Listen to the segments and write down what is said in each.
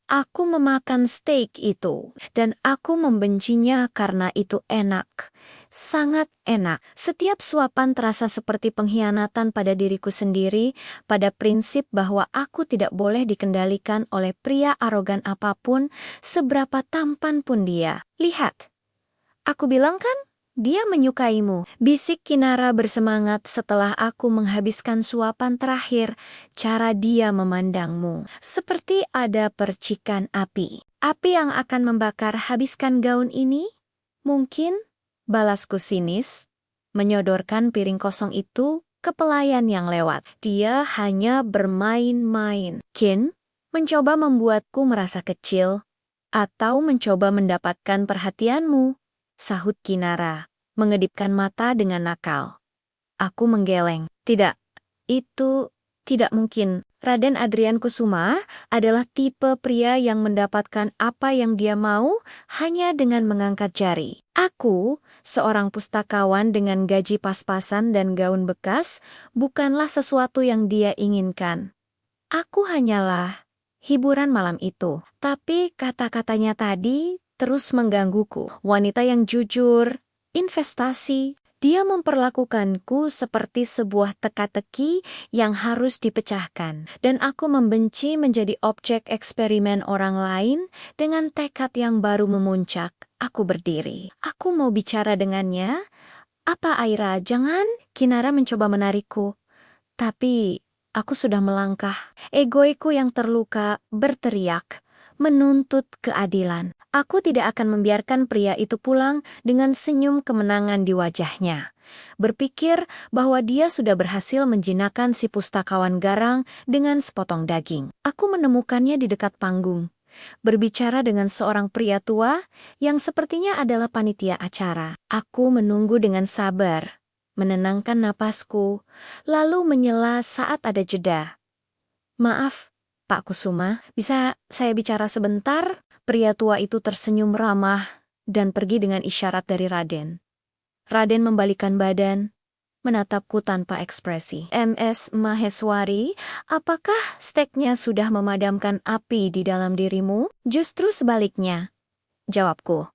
Aku memakan steak itu, dan aku membencinya karena itu enak. Sangat enak. Setiap suapan terasa seperti pengkhianatan pada diriku sendiri, pada prinsip bahwa aku tidak boleh dikendalikan oleh pria arogan apapun, seberapa tampan pun dia. Lihat, aku bilang kan, dia menyukaimu. Bisik Kinara bersemangat setelah aku menghabiskan suapan terakhir. Cara dia memandangmu seperti ada percikan api. Api yang akan membakar habiskan gaun ini? Mungkin, balasku sinis, menyodorkan piring kosong itu ke pelayan yang lewat. Dia hanya bermain-main. Kin, mencoba membuatku merasa kecil, atau mencoba mendapatkan perhatianmu, sahut Kinara, mengedipkan mata dengan nakal. Aku menggeleng. Tidak, itu tidak mungkin. Raden Adrian Kusuma adalah tipe pria yang mendapatkan apa yang dia mau hanya dengan mengangkat jari. Aku, seorang pustakawan dengan gaji pas-pasan dan gaun bekas, bukanlah sesuatu yang dia inginkan. Aku hanyalah hiburan malam itu. Tapi kata-katanya tadi terus menggangguku. Wanita yang jujur, investasi. Dia memperlakukanku seperti sebuah teka-teki yang harus dipecahkan. Dan aku membenci menjadi objek eksperimen orang lain dengan tekad yang baru memuncak. Aku berdiri. Aku mau bicara dengannya. Apa Aira? Jangan. Kinara mencoba menarikku. Tapi aku sudah melangkah. Egoiku yang terluka berteriak, menuntut keadilan. Aku tidak akan membiarkan pria itu pulang dengan senyum kemenangan di wajahnya. Berpikir bahwa dia sudah berhasil menjinakkan si pustakawan garang dengan sepotong daging. Aku menemukannya di dekat panggung, berbicara dengan seorang pria tua yang sepertinya adalah panitia acara. Aku menunggu dengan sabar, menenangkan napasku, lalu menyela saat ada jeda. Maaf, Pak Kusuma, bisa saya bicara sebentar? Pria tua itu tersenyum ramah dan pergi dengan isyarat dari Raden. Raden membalikkan badan, menatapku tanpa ekspresi. MS Maheswari, apakah steknya sudah memadamkan api di dalam dirimu? Justru sebaliknya, jawabku.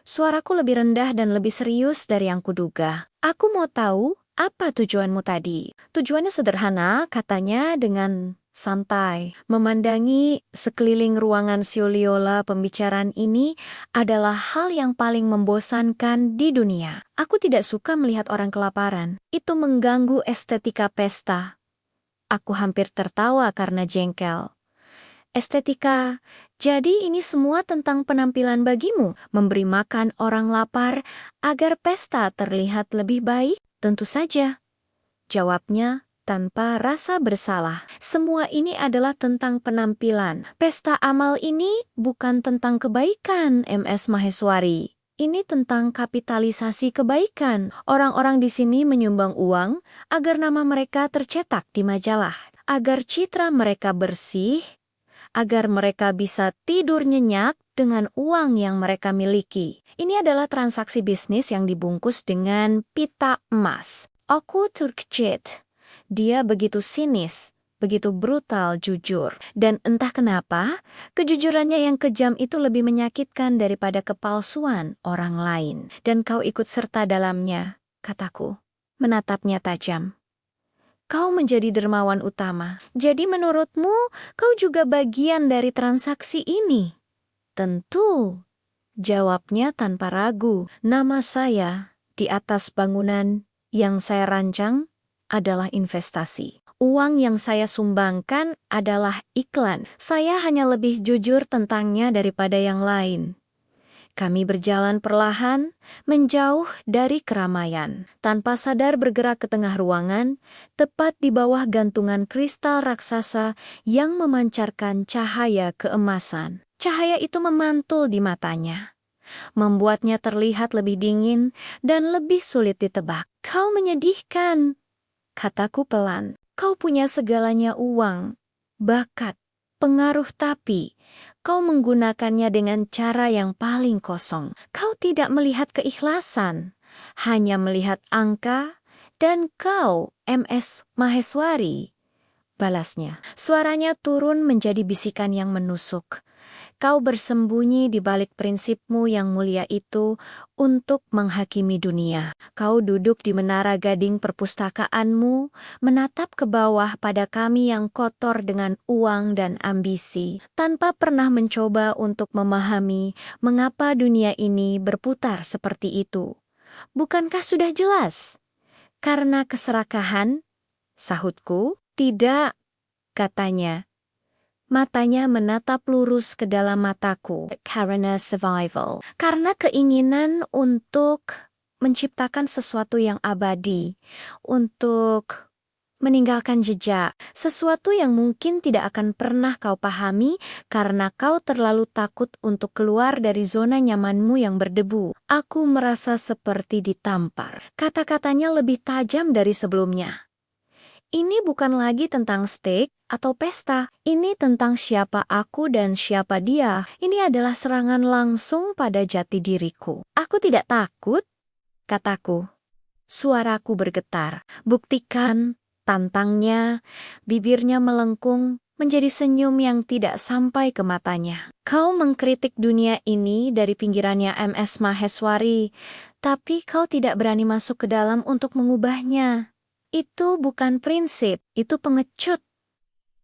Suaraku lebih rendah dan lebih serius dari yang kuduga. Aku mau tahu, apa tujuanmu tadi? Tujuannya sederhana, katanya dengan santai. Memandangi sekeliling ruangan Sioliola pembicaraan ini adalah hal yang paling membosankan di dunia. Aku tidak suka melihat orang kelaparan. Itu mengganggu estetika pesta. Aku hampir tertawa karena jengkel. Estetika, jadi ini semua tentang penampilan bagimu, memberi makan orang lapar agar pesta terlihat lebih baik? Tentu saja. Jawabnya tanpa rasa bersalah. Semua ini adalah tentang penampilan. Pesta amal ini bukan tentang kebaikan, MS Maheswari. Ini tentang kapitalisasi kebaikan. Orang-orang di sini menyumbang uang agar nama mereka tercetak di majalah, agar citra mereka bersih, agar mereka bisa tidur nyenyak dengan uang yang mereka miliki. Ini adalah transaksi bisnis yang dibungkus dengan pita emas. Aku Turkcit. Dia begitu sinis, begitu brutal jujur. Dan entah kenapa, kejujurannya yang kejam itu lebih menyakitkan daripada kepalsuan orang lain. Dan kau ikut serta dalamnya, kataku, menatapnya tajam. Kau menjadi dermawan utama. Jadi menurutmu, kau juga bagian dari transaksi ini? Tentu, jawabnya tanpa ragu. Nama saya di atas bangunan yang saya rancang adalah investasi. Uang yang saya sumbangkan adalah iklan. Saya hanya lebih jujur tentangnya daripada yang lain. Kami berjalan perlahan, menjauh dari keramaian. Tanpa sadar bergerak ke tengah ruangan, tepat di bawah gantungan kristal raksasa yang memancarkan cahaya keemasan. Cahaya itu memantul di matanya, membuatnya terlihat lebih dingin dan lebih sulit ditebak. Kau menyedihkan, kataku pelan. Kau punya segalanya, uang, bakat, pengaruh, tapi kau menggunakannya dengan cara yang paling kosong. Kau tidak melihat keikhlasan, hanya melihat angka, dan kau, MS Maheswari, balasnya. Suaranya turun menjadi bisikan yang menusuk. Kau bersembunyi di balik prinsipmu yang mulia itu untuk menghakimi dunia. Kau duduk di menara gading perpustakaanmu, menatap ke bawah pada kami yang kotor dengan uang dan ambisi, tanpa pernah mencoba untuk memahami mengapa dunia ini berputar seperti itu. Bukankah sudah jelas? Karena keserakahan, sahutku. Tidak, katanya. Matanya menatap lurus ke dalam mataku. Karena survival. Karena keinginan untuk menciptakan sesuatu yang abadi. Untuk meninggalkan jejak. Sesuatu yang mungkin tidak akan pernah kau pahami karena kau terlalu takut untuk keluar dari zona nyamanmu yang berdebu. Aku merasa seperti ditampar. Kata-katanya lebih tajam dari sebelumnya. Ini bukan lagi tentang steak atau pesta. Ini tentang siapa aku dan siapa dia. Ini adalah serangan langsung pada jati diriku. Aku tidak takut, kataku. Suaraku bergetar. Buktikan, tantangnya. Bibirnya melengkung menjadi senyum yang tidak sampai ke matanya. Kau mengkritik dunia ini dari pinggirannya MS Maheswari, tapi kau tidak berani masuk ke dalam untuk mengubahnya. Itu bukan prinsip, itu pengecut.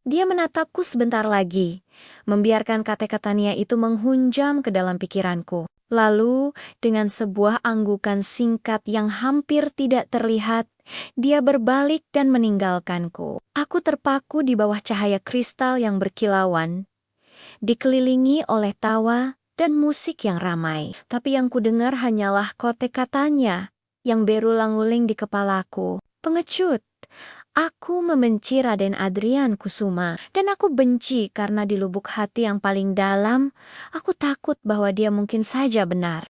Dia menatapku sebentar lagi, membiarkan kata-katanya itu menghunjam ke dalam pikiranku. Lalu, dengan sebuah anggukan singkat yang hampir tidak terlihat, dia berbalik dan meninggalkanku. Aku terpaku di bawah cahaya kristal yang berkilauan, dikelilingi oleh tawa dan musik yang ramai. Tapi yang kudengar hanyalah kote-katanya yang berulang-ulang di kepalaku. Pengecut. Aku membenci Raden Adrian Kusuma, dan aku benci karena di lubuk hati yang paling dalam, aku takut bahwa dia mungkin saja benar.